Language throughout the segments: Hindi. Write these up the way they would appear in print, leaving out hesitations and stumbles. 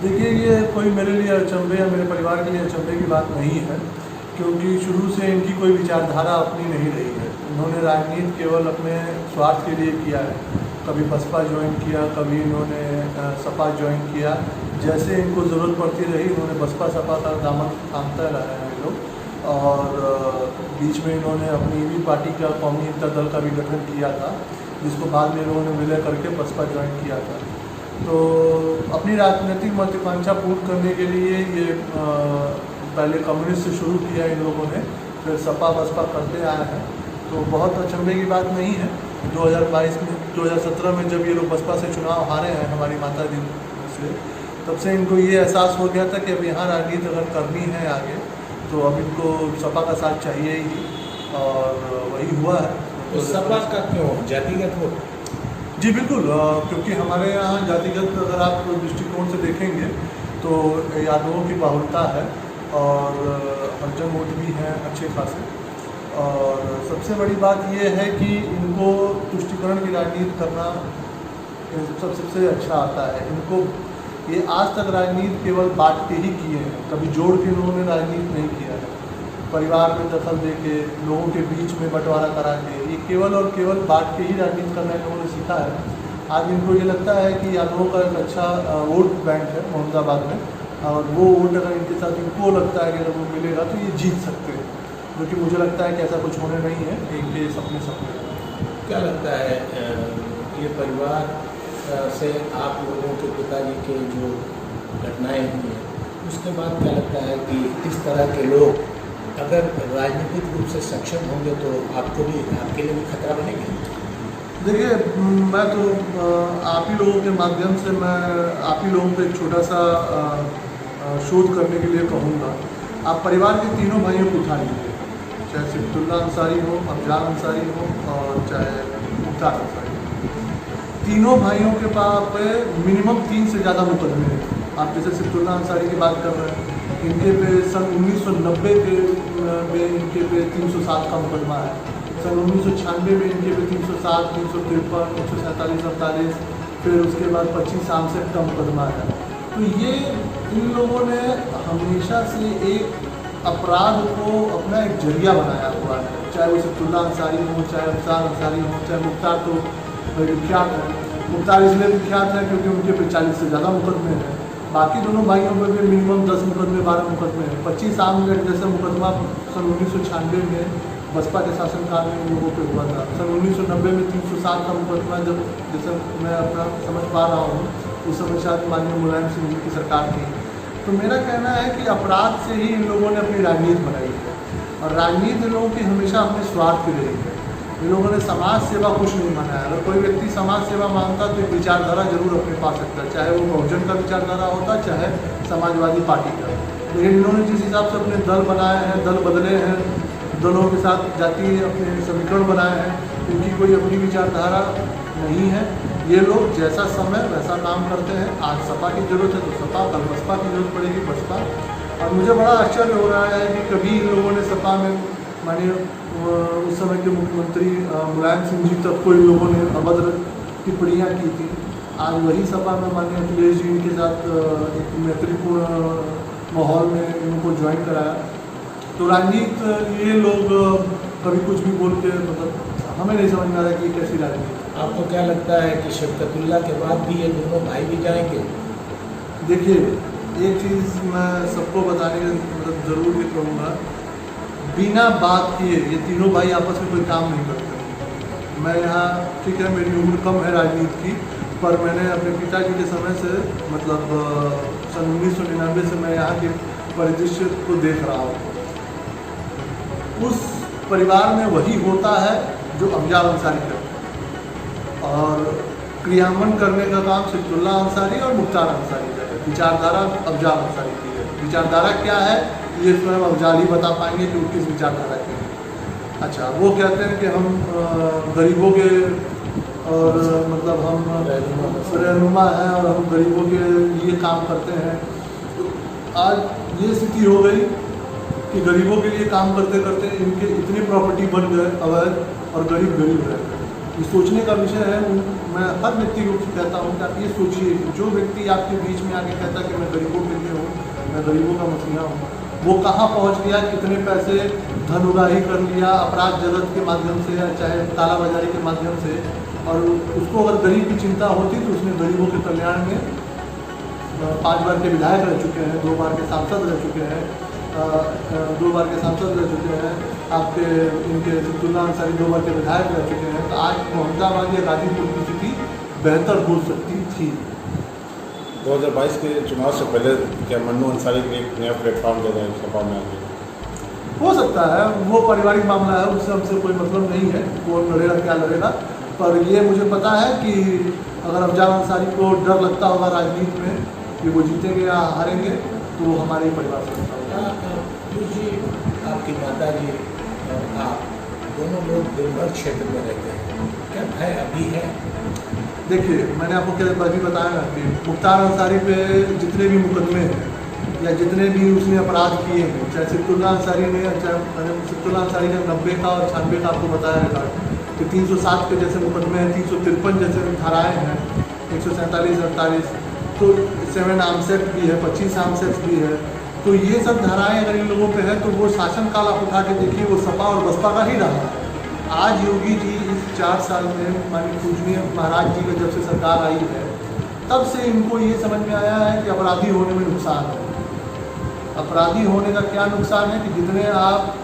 देखिए, ये कोई मेरे लिए अचंभे या मेरे परिवार के लिए अचंभे की बात नहीं है, क्योंकि शुरू से इनकी कोई विचारधारा अपनी नहीं रही है। इन्होंने राजनीति केवल अपने स्वार्थ के लिए किया है। कभी बसपा ज्वाइन किया, कभी इन्होंने सपा ज्वाइन किया। जैसे इनको ज़रूरत पड़ती रही, इन्होंने बसपा सपा का दामन थामते रहे हैं ये लोग। और बीच में इन्होंने अपनी भी पार्टी का कौमी एकता दल का भी गठन किया था, जिसको बाद में इन्होंने विलय करके बसपा ज्वाइन किया था। तो अपनी राजनीतिक महत्वाकांक्षा पूर्ण करने के लिए ये पहले कम्युनिस्ट से शुरू किया इन लोगों ने, फिर सपा बसपा करते आए हैं। तो बहुत अचंभे की बात नहीं है। 2017 में जब ये लोग बसपा से चुनाव हारे हैं हमारी माता जी से, तब से इनको ये एहसास हो गया था कि अब यहाँ राजनीति अगर करनी है आगे, तो अब इनको सपा का साथ चाहिए ही, और वही हुआ है। तो सपा का क्यों जातिगत वोट? जी बिल्कुल, क्योंकि हमारे यहाँ जातिगत अगर आप दृष्टिकोण से देखेंगे तो यादवों की बाहुलता है और हरिजन वोट भी हैं अच्छे खासे। और सबसे बड़ी बात यह है कि इनको तुष्टीकरण की राजनीति करना सबसे अच्छा आता है। इनको ये आज तक राजनीति केवल बांट के ही किए हैं, कभी जोड़ के इन्होंने राजनीति नहीं किया है। परिवार में दखल दे के, लोगों के बीच में बंटवारा करा के, ये केवल और केवल बांट के ही राजनीति करना इन्होंने सीखा है। आज इनको ये लगता है कि यादवों का एक अच्छा वोट बैंक है मोहम्मदाबाद में, और वो वोट अगर इनके साथ इनको लगता है कि अगर वो मिलेगा तो ये जीत सकते हैं, जो कि मुझे लगता है कि ऐसा कुछ होने नहीं है। इनके सपने क्या लगता है ये परिवार से आप लोगों के पिताजी के जो घटनाएं हुई हैं, उसके बाद क्या लगता है कि इस तरह के लोग अगर राजनीतिक रूप से सक्षम होंगे तो आपके लिए भी खतरा बनेगा? देखिए, मैं तो आप ही लोगों के माध्यम से मैं आप ही लोगों को एक छोटा सा शोध करने के लिए कहूँगा। आप परिवार के तीनों भाइयों को उठा लीजिए, चाहे सिफ्तुल्लाह अंसारी हो, अफजाल अंसारी हो, और चाहे मुख्तार अंसारी हो। तीनों भाइयों के पास मिनिमम 3 से ज़्यादा मुकदमे हैं। आप जैसे सिफ्तुल्लाह अंसारी की बात कर रहे हैं, इनके पे सन 1990 में इनके पे 307 का मुकदमा है। सन 1996 में इनके पे 307, 353, 147, 48, फिर उसके बाद 25 साल से का मुकदमा है। तो ये इन लोगों ने हमेशा से एक अपराध को अपना एक जरिया बनाया हुआ है, चाहे वो सिफ्तुल्लाह अंसारी हो, चाहे अफजाल अंसारी हो, चाहे मुख्तार। तो विख्यात है मुख्तार, इसलिए विख्यात है क्योंकि उनके पे 40 से ज़्यादा मुकदमे हैं। बाकी दोनों भाइयों पर भी मिनिमम 10 मुकदमे, 12 मुकदमे हैं। 25 आम जैसा मुकदमा सन 1996 में बसपा के शासनकाल में इन लोगों पर हुआ था। सन 1990 में 307 का मुकदमा, जब जैसा मैं अपना समझ पा रहा हूँ, उस समय शायद माननीय मुलायम सिंह जी की सरकार थी। तो मेरा कहना है कि अपराध से ही इन लोगों ने अपनी राजनीति बनाई है, और राजनीति इन लोगों की हमेशा अपने स्वार्थ की रही है। इन लोगों ने समाज सेवा कुछ नहीं माना है। अगर कोई व्यक्ति समाज सेवा मानता तो एक विचारधारा जरूर अपने पास रखता है, चाहे वो बहुजन का विचारधारा होता, चाहे समाजवादी पार्टी का। लेकिन इन्होंने जिस हिसाब से अपने दल बनाए हैं, दल बदले हैं, दलों के साथ जातीय अपने समीकरण बनाए हैं, इनकी कोई अपनी विचारधारा नहीं है। ये लोग जैसा समय वैसा काम करते हैं। आज सपा की जरूरत है तो सपा, कल बसपा की जरूरत पड़ेगी बसपा। और मुझे बड़ा आश्चर्य हो रहा है कि कभी इन लोगों ने सपा में मानिए उस समय के मुख्यमंत्री मुलायम सिंह जी तक को इन लोगों ने अभद्र टिप्पणियाँ की थी। आज वही सपा में माननीय अखिलेश जी इनके साथ एक मैत्रीपूर्ण माहौल में इनको ज्वाइन कराया। तो राजनीति ये लोग कभी कुछ भी बोल के, मतलब हमें नहीं समझ में आ रहा कि कैसी राजनीति। आपको क्या लगता है कि शफकतुल्लाह के बाद भी ये दोनों भाई भी जाएंगे? देखिए, एक चीज़ मैं सबको बताने का मतलब ज़रूर ये कहूँगा, बिना बात किए ये तीनों भाई आपस में कोई काम नहीं करते। मैं यहाँ, ठीक है मेरी उम्र कम है राजनीति की, पर मैंने अपने पिताजी के समय से, मतलब सन 1999 से मैं यहाँ के परिदृश्य को देख रहा हूँ। उस परिवार में वही होता है जो अफजाल अंसारी करते, और क्रियान्वयन करने का काम सिफ्तुल्लाह अंसारी और मुख्तार अंसारी का है। विचारधारा अफजाल अंसारी की है। विचारधारा क्या है ये स्वयं अफजाल ही बता पाएंगे कि वो किस विचारधारा के हैं। अच्छा, वो कहते हैं कि हम गरीबों के, और मतलब हम रहनुमा हैं और हम गरीबों के लिए काम करते हैं। तो आज ये स्थिति हो गई कि गरीबों के लिए काम करते करते इनके इतनी प्रॉपर्टी बन गए अवैध, और गरीब रह गए। ये सोचने का विषय है। मैं हर व्यक्ति को कहता हूँ कि आप ये सोचिए कि जो व्यक्ति आपके बीच में आके कहता है कि मैं गरीबों के लिए हूँ, मैं गरीबों का मसीहा हूँ, वो कहाँ पहुँच गया, कितने पैसे धन उगाही कर लिया अपराध जगत के माध्यम से या चाहे कालाबाजारी के माध्यम से। और उसको अगर गरीब की चिंता होती तो उसने गरीबों के कल्याण में 5 बार के विधायक रह चुके हैं, 2 बार के सांसद रह चुके हैं, 2 बार के सांसद रह चुके हैं, आपके इनके सिद्दुल्ला अंसारी 2 बार के विधायक रह चुके हैं। तो आज मोहम्मदाबाद या गाजीपुर की स्थिति बेहतर हो सकती थी। 2022 के चुनाव से पहले क्या मन्नू अंसारी को एक नया प्लेटफॉर्म दे रहे हैं सपा में आगे? हो सकता है, वो पारिवारिक मामला है, उससे हमसे कोई मतलब नहीं है, कौन लड़ेगा क्या लड़ेगा। पर ये मुझे पता है कि अगर अफजाल अंसारी को डर लगता होगा राजनीति में कि वो जीतेंगे या हारेंगे, तो वो हमारे ही परिवार से लगता होगा। जी, आपकी माता जी और आप दोनों लोग दिनभर क्षेत्र में रहते हैं, क्या भय अभी है? देखिए, मैंने आपको क्या अभी बताया ना कि मुख्तार अंसारी पे जितने भी मुकदमे हैं या जितने भी उसने अपराध किए हैं, चाहे सिद्दुल्ला अंसारी ने, चाहे मैंने सिद्दुल्ला अंसारी ने 90 का और 96 का आपको बताया रिकॉर्ड कि 307 के जैसे मुकदमे हैं, 353 जैसे धाराएँ हैं, 147, 48, तो 7 आर्म्स एक्ट भी है, 25 आर्म्स एक्ट भी है। तो ये सब धाराएँ अगर इन लोगों पे है तो वो शासनकाल आप उठा के देखिए, वो सपा और बसपा का ही रहा है। आज योगी जी इस 4 साल में माननीय पूजनीय महाराज जी का जब से सरकार आई है, तब से इनको ये समझ में आया है कि अपराधी होने में नुकसान है। अपराधी होने का क्या नुकसान है कि जितने आप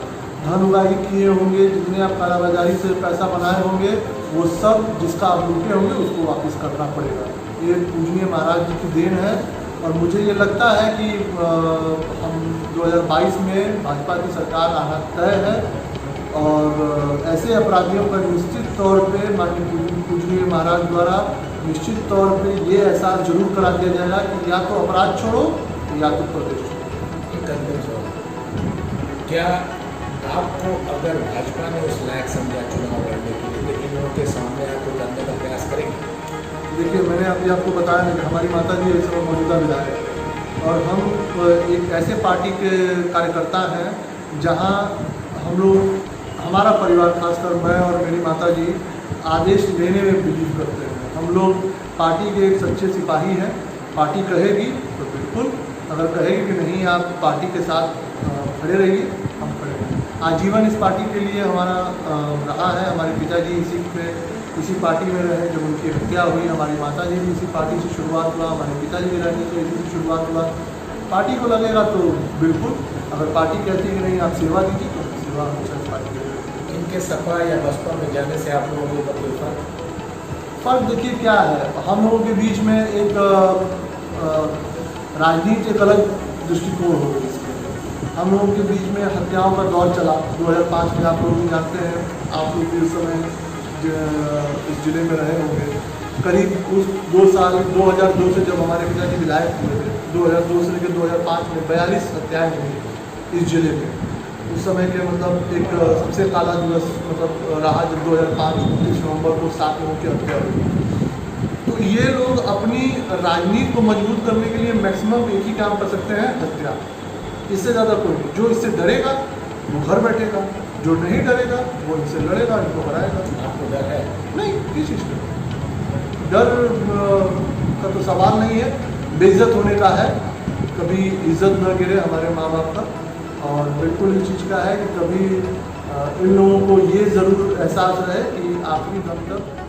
धन उगाही किए होंगे, जितने आप कालाबाजारी से पैसा बनाए होंगे, वो सब जिसका आप लूटे होंगे उसको वापस करना पड़ेगा। ये पूजनीय महाराज जी की देन है। और मुझे ये लगता है कि हम 2022 में भाजपा की सरकार आना तय है और ऐसे अपराधियों का निश्चित तौर पे माननीय पूजनीय महाराज द्वारा निश्चित तौर पे ये एहसास जरूर करा दिया जाएगा कि या तो अपराध छोड़ो या तो प्रदेश छोड़ो। एक अंतिम सवाल, क्या आपको अगर भाजपा ने उस लायक समझा चुनाव लड़ने के लिए, इन लोगों के सामने आपको लड़ने का प्रयास करेंगे? देखिए, मैंने अभी आपको बताया ना कि हमारी माता जी इस समय मौजूदा विधायक और हम एक ऐसे पार्टी के कार्यकर्ता हैं जहां हम लोग, हमारा परिवार खासकर मैं और मेरी माता जी आदेश लेने में बिलीव करते हैं। हम लोग पार्टी के एक सच्चे सिपाही हैं। पार्टी कहेगी तो बिल्कुल, अगर कहेगी कि नहीं आप पार्टी के साथ खड़े रहिए, हम खड़े हैं। आजीवन इस पार्टी के लिए हमारा रहा है। हमारे पिताजी इसी पार्टी में रहे, जब उनकी हत्या हुई हमारी माता जी भी इसी पार्टी से शुरुआत हुआ, हमारे पिताजी की राजनीति से इसी से शुरुआत हुआ। पार्टी को लगेगा तो बिल्कुल, अगर पार्टी कहती है कि नहीं आप सेवा दीजिए तो सेवा हमेशा पार्टी करेगी। इनके सपा या बसपा में जाने से आप लोगों को कोई फ़र्क देखिए क्या है, हम लोगों के बीच में एक राजनीति एक अलग दृष्टिकोण हो गई। इसके हम लोगों के बीच में हत्याओं का दौर चला 2005 में, आप लोग जानते हैं, आप लोग भी उस समय इस जिले में रहे होंगे। करीब उस 2 साल 2002 से जब हमारे पिताजी विधायक हुए थे, 2002 से लेकर 2005 में 42 हत्याएँ हुई इस जिले में। उस समय के मतलब एक सबसे काला दिवस मतलब रहा जब 2005 29 नवंबर को 7 लोगों की हत्या हुई। तो ये लोग अपनी राजनीति को मजबूत करने के लिए मैक्सिमम एक ही काम कर सकते हैं, हत्या। इससे ज़्यादा कोई नहीं। जो इससे डरेगा वो घर बैठेगा, जो नहीं डरेगा वो इनसे लड़ेगा, इनको हराएगा। आपको डर है? नहीं, किस चीज़ का डर का तो सवाल नहीं है। बेइज्जत होने का है, कभी इज्जत न गिरे हमारे माँ बाप का। और बिल्कुल इस चीज़ का है कि कभी इन लोगों को ये ज़रूर एहसास रहे कि आखिरी दम तक